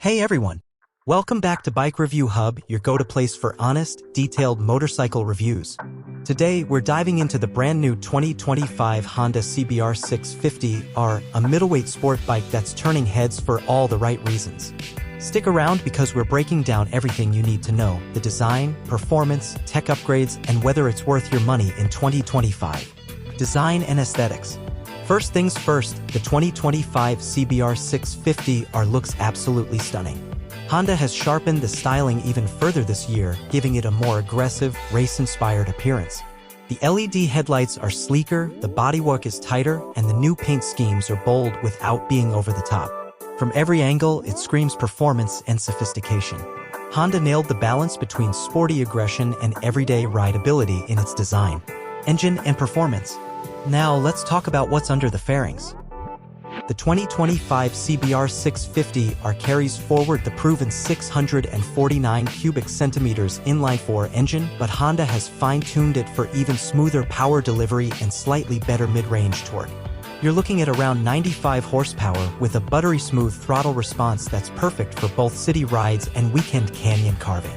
Hey everyone! Welcome back to Bike Review Hub, your go-to place for honest, detailed motorcycle reviews. Today, we're diving into the brand new 2025 Honda CBR 650R, a middleweight sport bike that's turning heads for all the right reasons. Stick around because we're breaking down everything you need to know: the design, performance, tech upgrades, and whether it's worth your money in 2025. Design and aesthetics. First things first, the 2025 CBR 650R looks absolutely stunning. Honda has sharpened the styling even further this year, giving it a more aggressive, race-inspired appearance. The LED headlights are sleeker, the bodywork is tighter, and the new paint schemes are bold without being over the top. From every angle, it screams performance and sophistication. Honda nailed the balance between sporty aggression and everyday rideability in its design, engine, and performance. Now, let's talk about what's under the fairings. The 2025 CBR 650R carries forward the proven 649 cubic centimeters inline-4 engine, but Honda has fine-tuned it for even smoother power delivery and slightly better mid-range torque. You're looking at around 95 horsepower with a buttery-smooth throttle response that's perfect for both city rides and weekend canyon carving.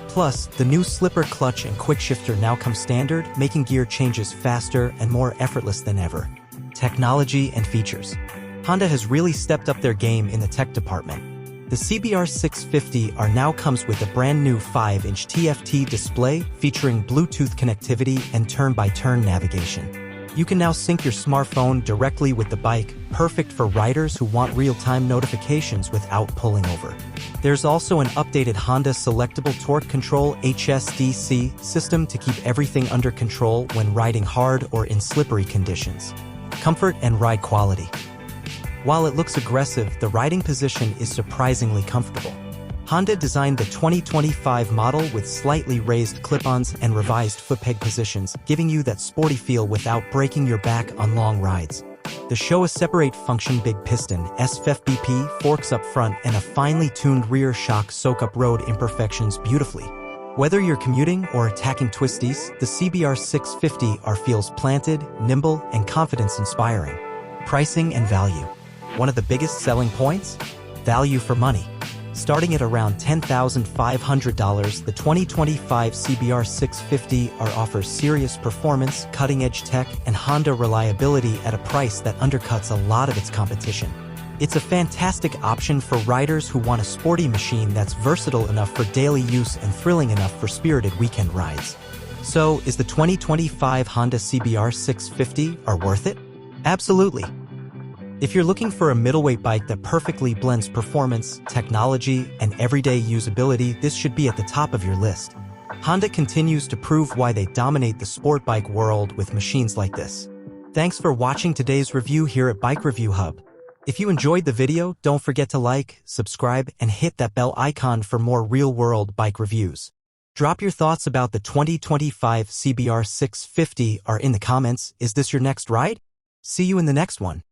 Plus, the new slipper clutch and quick shifter now come standard, making gear changes faster and more effortless than ever. Technology and features. Honda has really stepped up their game in the tech department. The CBR 650R now comes with a brand new 5-inch TFT display featuring Bluetooth connectivity and turn-by-turn navigation. You can now sync your smartphone directly with the bike, perfect for riders who want real-time notifications without pulling over. There's also an updated Honda Selectable Torque Control (HSDC) system to keep everything under control when riding hard or in slippery conditions. Comfort and ride quality. While it looks aggressive, the riding position is surprisingly comfortable. Honda designed the 2025 model with slightly raised clip-ons and revised foot peg positions, giving you that sporty feel without breaking your back on long rides. The show a separate function big piston (SFBP) forks up front, and a finely tuned rear shock soak up road imperfections beautifully. Whether you're commuting or attacking twisties, the CBR 650R feels planted, nimble, and confidence-inspiring. Pricing and value. One of the biggest selling points? Value for money. Starting at around $10,500, the 2025 CBR 650R offers serious performance, cutting-edge tech, and Honda reliability at a price that undercuts a lot of its competition. It's a fantastic option for riders who want a sporty machine that's versatile enough for daily use and thrilling enough for spirited weekend rides. So, is the 2025 Honda CBR 650R worth it? Absolutely. If you're looking for a middleweight bike that perfectly blends performance, technology, and everyday usability, this should be at the top of your list. Honda continues to prove why they dominate the sport bike world with machines like this. Thanks for watching today's review here at Bike Review Hub. If you enjoyed the video, don't forget to like, subscribe, and hit that bell icon for more real-world bike reviews. Drop your thoughts about the 2025 CBR 650R in the comments. Is this your next ride? See you in the next one.